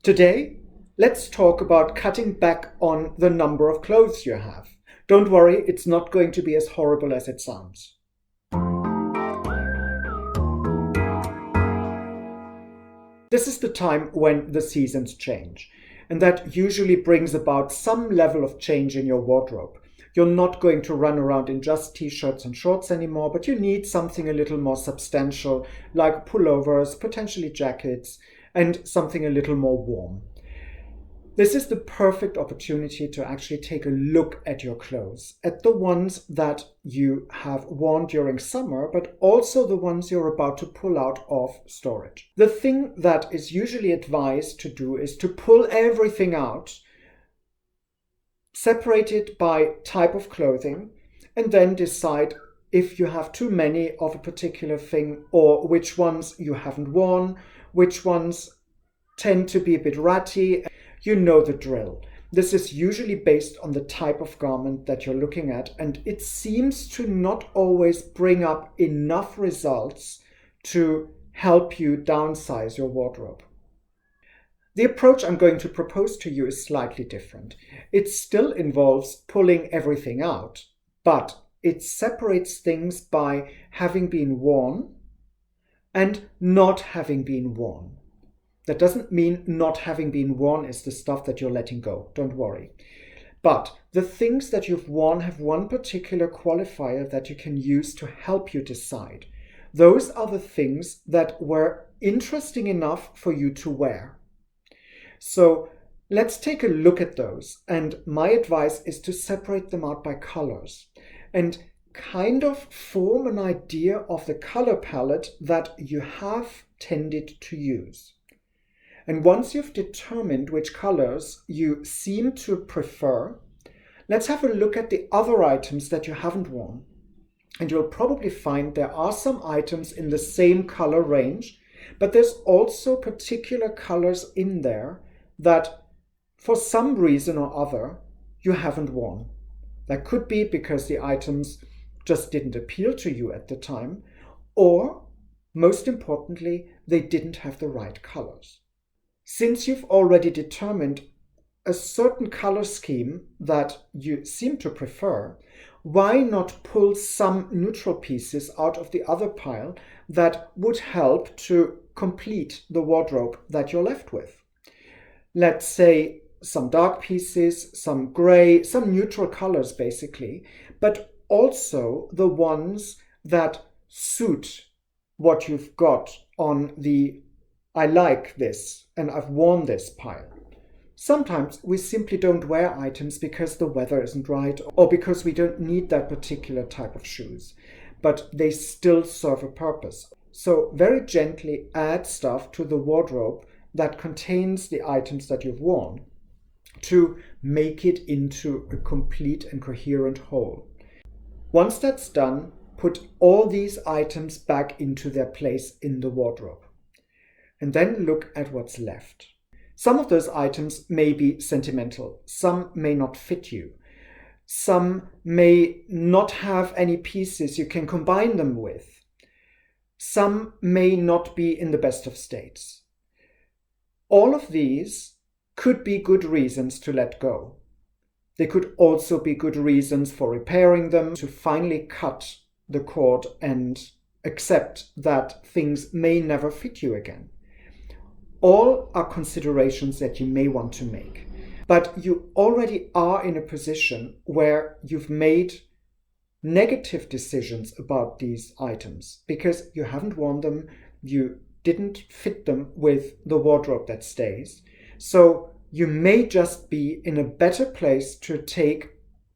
Today, let's talk about cutting back on the number of clothes you have. Don't worry, it's not going to be as horrible as it sounds. This is the time when the seasons change, and that usually brings about some level of change in your wardrobe. You're not going to run around in just t-shirts and shorts anymore, but you need something a little more substantial, like pullovers, potentially jackets, and something a little more warm. This is the perfect opportunity to actually take a look at your clothes, at the ones that you have worn during summer, but also the ones you're about to pull out of storage. The thing that is usually advised to do is to pull everything out, separate it by type of clothing, and then decide if you have too many of a particular thing or which ones you haven't worn, which ones tend to be a bit ratty. You know the drill. This is usually based on the type of garment that you're looking at, and it seems to not always bring up enough results to help you downsize your wardrobe. The approach I'm going to propose to you is slightly different. It still involves pulling everything out, but it separates things by having been worn and not having been worn. That doesn't mean not having been worn is the stuff that you're letting go. Don't worry. But the things that you've worn have one particular qualifier that you can use to help you decide. Those are the things that were interesting enough for you to wear. So let's take a look at those. And my advice is to separate them out by colors and kind of form an idea of the color palette that you have tended to use. And once you've determined which colors you seem to prefer, let's have a look at the other items that you haven't worn. And you'll probably find there are some items in the same color range, but there's also particular colors in there that for some reason or other you haven't worn. That could be because the items just didn't appeal to you at the time, or most importantly, they didn't have the right colors. Since you've already determined a certain color scheme that you seem to prefer, why not pull some neutral pieces out of the other pile that would help to complete the wardrobe that you're left with? Let's say some dark pieces, some gray, some neutral colors basically, but also the ones that suit what you've got on the I like this and I've worn this pile. Sometimes we simply don't wear items because the weather isn't right or because we don't need that particular type of shoes, but they still serve a purpose. So very gently add stuff to the wardrobe that contains the items that you've worn to make it into a complete and coherent whole. Once that's done, put all these items back into their place in the wardrobe. And then look at what's left. Some of those items may be sentimental. Some may not fit you. Some may not have any pieces you can combine them with. Some may not be in the best of states. All of these could be good reasons to let go. They could also be good reasons for repairing them, to finally cut the cord and accept that things may never fit you again. All are considerations that you may want to make, but you already are in a position where you've made negative decisions about these items because you haven't worn them, you didn't fit them with the wardrobe that stays. So you may just be in a better place to take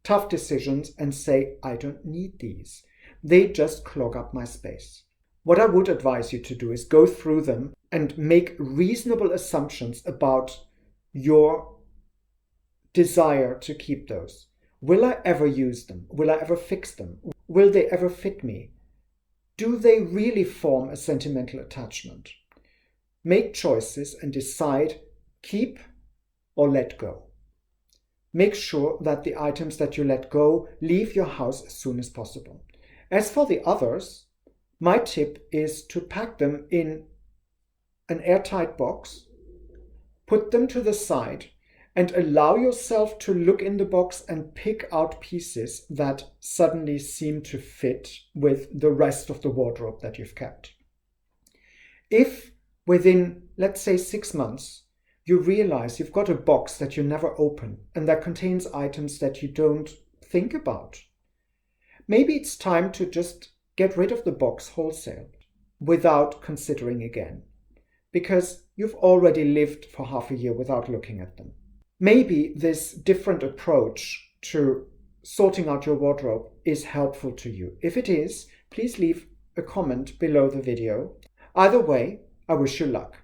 tough decisions and say, I don't need these. They just clog up my space. What I would advise you to do is go through them and make reasonable assumptions about your desire to keep those. Will I ever use them? Will I ever fix them? Will they ever fit me? Do they really form a sentimental attachment? Make choices and decide, keep or let go. Make sure that the items that you let go leave your house as soon as possible. As for the others, my tip is to pack them in an airtight box put them to the side, and allow yourself to look in the box and pick out pieces that suddenly seem to fit with the rest of the wardrobe that you've kept. If within, let's say, 6 months, you realize you've got a box that you never open and that contains items that you don't think about, maybe it's time to just get rid of the box wholesale without considering again, because you've already lived for half a year without looking at them. Maybe this different approach to sorting out your wardrobe is helpful to you. If it is, please leave a comment below the video. Either way, I wish you luck.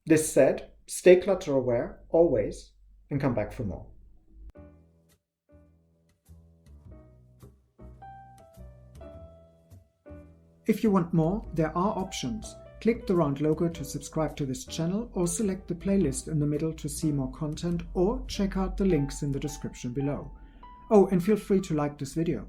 This said, stay clutter aware always and come back for more. If you want more, there are options. Click the round logo to subscribe to this channel, or select the playlist in the middle to see more content, or check out the links in the description below. Oh, and feel free to like this video.